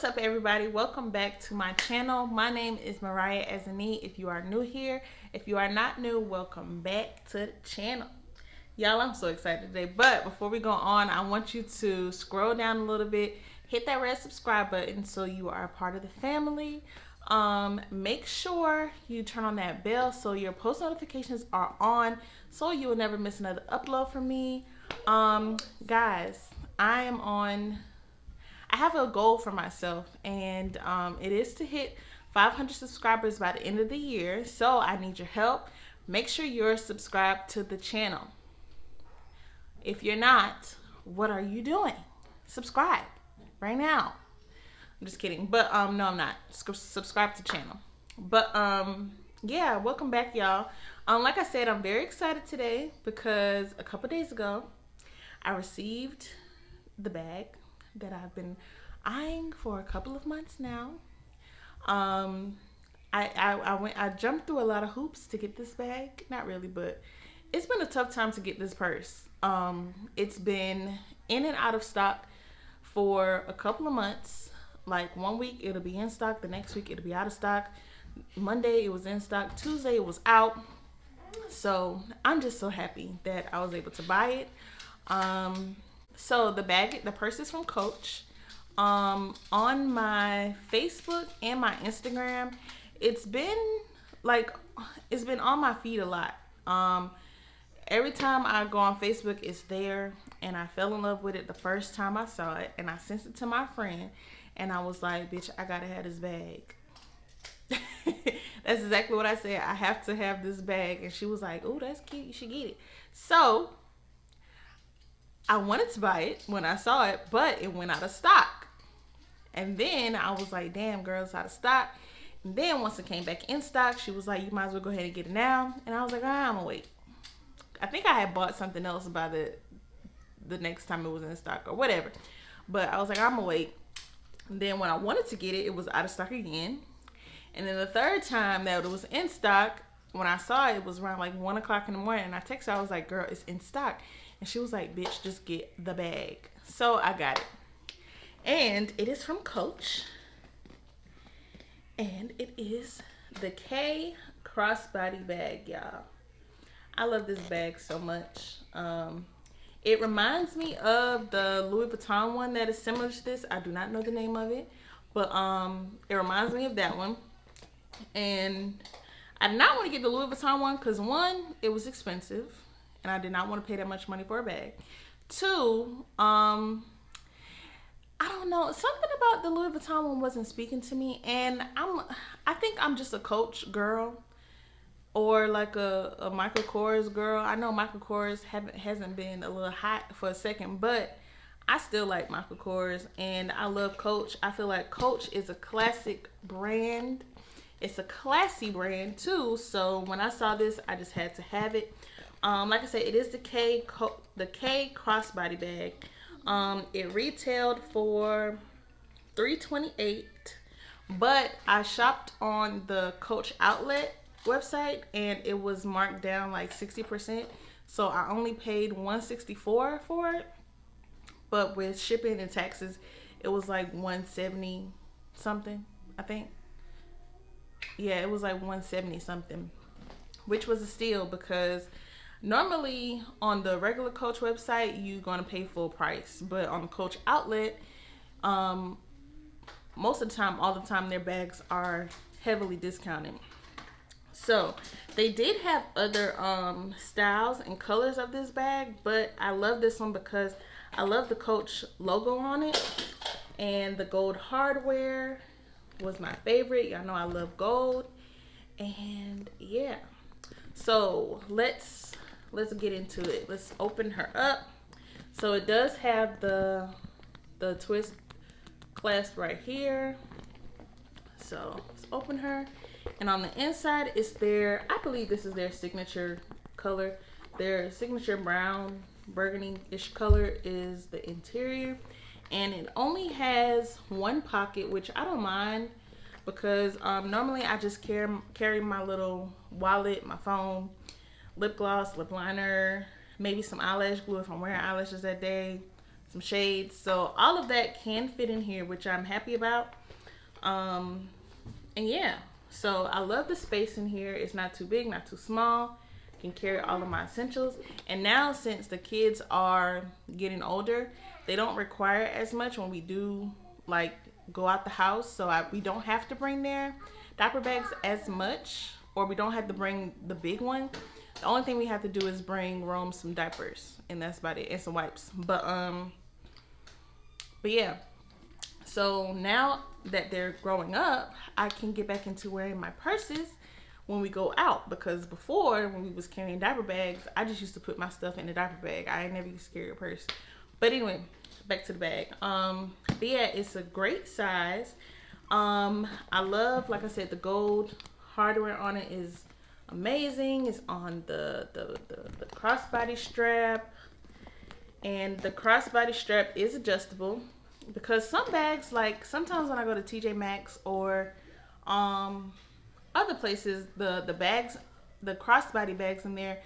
up, everybody? Welcome back to my channel. My name is MaryahAzinne. If you are new here, if you are not new, welcome back to the channel. Y'all, I'm so excited today. But before we go on, I want you to scroll down a little bit, hit that red subscribe button so you are a part of the family. Make sure you turn on that bell so your post notifications are on so you will never miss another upload from me. Guys, I have a goal for myself, and it is to hit 500 subscribers by the end of the year. So I need your help. Make sure you're subscribed to the channel. If you're not, what are you doing? Subscribe right now. I'm just kidding, but no, I'm not. Subscribe to the channel. But yeah, welcome back, y'all. Like I said, I'm very excited today because a couple days ago I received the bag that I've been eyeing for a couple of months now. I jumped through a lot of hoops to get this bag. Not really, but it's been a tough time to get this purse. It's been in and out of stock for a couple of months. Like 1 week it'll be in stock, the next week it'll be out of stock. Monday it was in stock, Tuesday it was out. So I'm just so happy that I was able to buy it. So the purse is from Coach. On my Facebook and my Instagram, it's been on my feed a lot. Every time I go on Facebook, it's there, and I fell in love with it the first time I saw it, and I sent it to my friend, and I was like, bitch, I gotta have this bag. That's exactly what I said. I have to have this bag. And she was like, oh, that's cute, you should get it. So I wanted to buy it when I saw it, but it went out of stock. And then I was like, damn, girl, it's out of stock. And then once it came back in stock, she was like, you might as well go ahead and get it now. And I was like, I'm gonna wait. I think I had bought something else by the next time it was in stock or whatever. But I was like, I'm gonna wait. And then when I wanted to get it, it was out of stock again. And then the third time that it was in stock, when I saw it, it was around like 1 o'clock in the morning. And I texted her, I was like, girl, it's in stock. And she was like, bitch, just get the bag. So I got it. And it is from Coach. And it is the K crossbody bag, y'all. I love this bag so much. It reminds me of the Louis Vuitton one that is similar to this. I do not know the name of it. But it reminds me of that one. And I did not want to get the Louis Vuitton one because, one, it was expensive. And I did not want to pay that much money for a bag. Two, I don't know. Something about the Louis Vuitton one wasn't speaking to me. And I think I'm just a Coach girl. Or like a Michael Kors girl. I know Michael Kors hasn't been a little hot for a second. But I still like Michael Kors. And I love Coach. I feel like Coach is a classic brand. It's a classy brand too. So when I saw this, I just had to have it. Like I said, it is the K crossbody bag. It retailed for $328, but I shopped on the Coach outlet website and it was marked down like 60%. So I only paid $164 for it, but with shipping and taxes, it was like $170 something, I think. Yeah, it was like $170 something, which was a steal because normally on the regular Coach website, you're going to pay full price. But on the Coach outlet, most of the time, all the time, their bags are heavily discounted. So they did have other styles and colors of this bag, but I love this one because I love the Coach logo on it. And the gold hardware was my favorite. Y'all know I love gold. And yeah. So let's get into it. Let's open her up. So it does have the twist clasp right here. So let's open her. And on the inside is I believe this is their signature color. Their signature brown burgundy-ish color is the interior. And it only has one pocket, which I don't mind because normally I just carry my little wallet, my phone, lip gloss, lip liner, maybe some eyelash glue if I'm wearing eyelashes that day, some shades. So all of that can fit in here, which I'm happy about. And yeah, so I love the space in here. It's not too big, not too small. Can carry all of my essentials. And now since the kids are getting older, they don't require as much when we do like go out the house. So we don't have to bring their diaper bags as much, or we don't have to bring the big one. The only thing we have to do is bring Rome some diapers, and that's about it, and some wipes. But yeah. So now that they're growing up, I can get back into wearing my purses when we go out, because before, when we was carrying diaper bags, I just used to put my stuff in the diaper bag. I never used to carry a purse. But anyway, back to the bag. But yeah, it's a great size. I love, like I said, the gold hardware on it is amazing. It's on the crossbody strap, and the crossbody strap is adjustable, because some bags, like sometimes when I go to TJ Maxx or other places, the bags, the crossbody bags in there,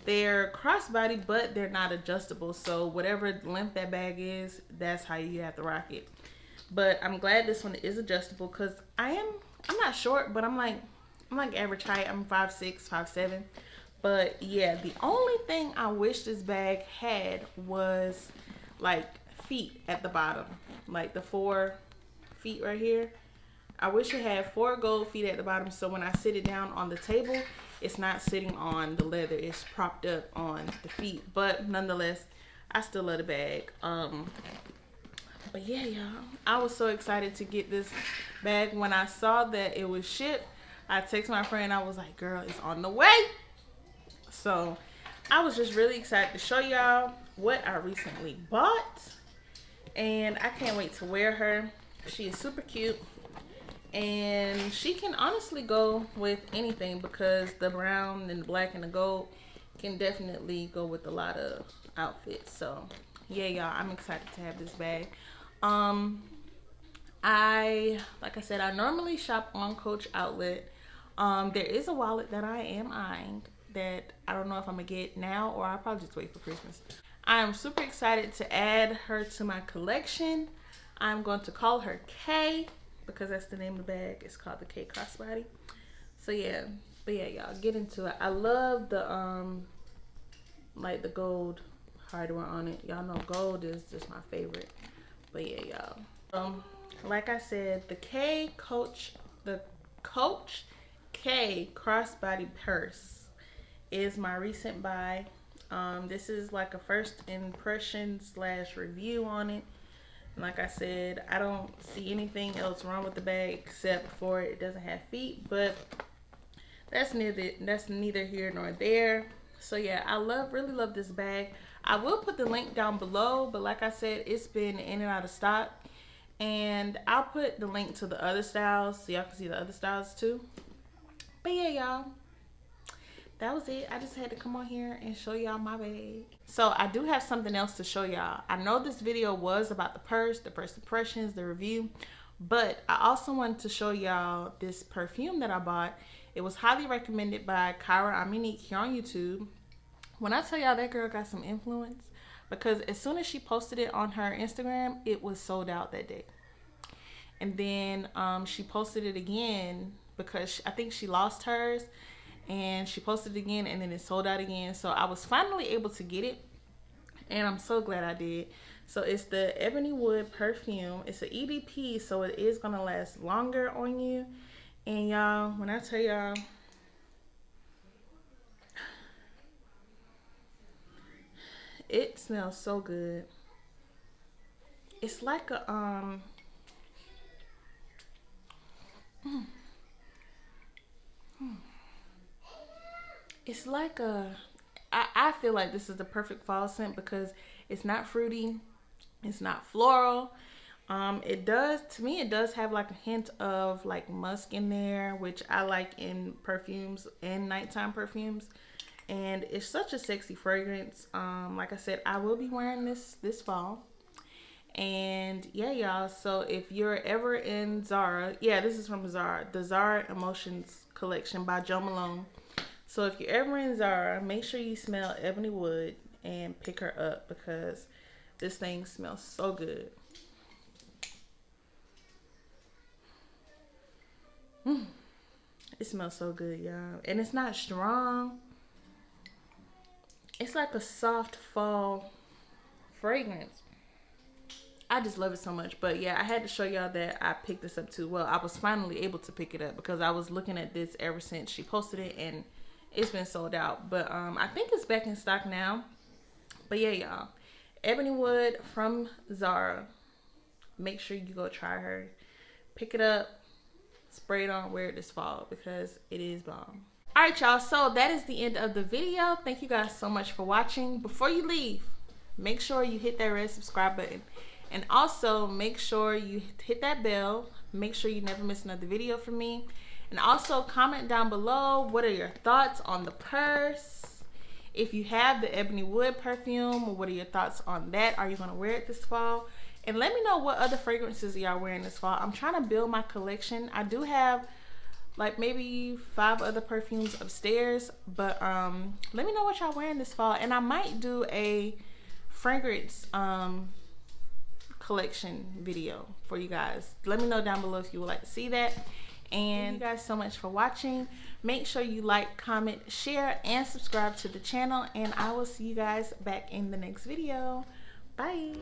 they're crossbody, but they're not adjustable. So whatever length that bag is, that's how you have to rock it. But I'm glad this one is adjustable, because I'm not short, but I'm like average height. I'm 5'6", 5'7". But yeah, the only thing I wish this bag had was like feet at the bottom, like the 4 feet right here. I wish it had 4 gold feet at the bottom, so when I sit it down on the table, it's not sitting on the leather, it's propped up on the feet. But nonetheless, I still love the bag. But yeah, y'all, I was so excited to get this bag. When I saw that it was shipped, I texted my friend. I was like, girl, it's on the way. So I was just really excited to show y'all what I recently bought, and I can't wait to wear her. She is super cute, and she can honestly go with anything, because the brown and the black and the gold can definitely go with a lot of outfits. So yeah, y'all, I'm excited to have this bag. Like I said, I normally shop on Coach Outlet. There is a wallet that I am eyeing that I don't know if I'm gonna get now, or I'll probably just wait for Christmas. I am super excited to add her to my collection. I'm going to call her K, because that's the name of the bag. It's called the K Crossbody. So yeah, but yeah, y'all, get into it. I love the like the gold hardware on it. Y'all know gold is just my favorite. But yeah, y'all. Like I said, the Coach K crossbody purse is my recent buy. This is like a first impression / review on it. And like I said, I don't see anything else wrong with the bag except for it doesn't have feet, but that's neither here nor there. So yeah, I really love this bag. I will put the link down below, but like I said, it's been in and out of stock. And I'll put the link to the other styles so y'all can see the other styles too. But yeah, y'all, that was it. I just had to come on here and show y'all my bag. So I do have something else to show y'all. I know this video was about the first impressions, the review, but I also wanted to show y'all this perfume that I bought. It was highly recommended by Kyra Aminique here on YouTube. When I tell y'all, that girl got some influence, because as soon as she posted it on her Instagram, it was sold out that day. And then she posted it again, because I think she lost hers, and she posted it again, and then it sold out again. So I was finally able to get it, and I'm so glad I did. So it's the Ebony Wood perfume. It's an EDP, so it is gonna last longer on you. And y'all, when I tell y'all, it smells so good. It's like a it's like a, I feel like this is the perfect fall scent, because it's not fruity, it's not floral. It does, to me, it does have like a hint of like musk in there, which I like in perfumes and nighttime perfumes. And it's such a sexy fragrance. Like I said, I will be wearing this fall. And yeah, y'all, so if you're ever in Zara, yeah, this is from Zara, the Zara Emotions collection by Jo Malone. So if you're ever in Zara, make sure you smell Ebony Wood and pick her up, because This thing smells so good. It smells so good, y'all. And it's not strong. It's like a soft fall fragrance. I just love it so much. But yeah, I had to show y'all that I picked this up too. Well, I was finally able to pick it up because I was looking at this ever since she posted it and it's been sold out. But I think it's back in stock now. But yeah, y'all, Ebony Wood from Zara. Make sure you go try her. Pick it up, spray it on, wear it this fall because it is bomb. All right, y'all, so that is the end of the video. Thank you guys so much for watching. Before you leave, make sure you hit that red subscribe button. And also make sure you hit that bell. Make sure you never miss another video from me. And also comment down below, what are your thoughts on the purse? If you have the Ebony Wood perfume, what are your thoughts on that? Are you gonna wear it this fall? And let me know what other fragrances y'all wearing this fall. I'm trying to build my collection. I do have like maybe 5 other perfumes upstairs, but let me know what y'all wearing this fall. And I might do a fragrance collection video for you guys. Let me know down below if you would like to see that. And thank you guys so much for watching. Make sure you like, comment, share, and subscribe to the channel. And I will see you guys back in the next video. Bye.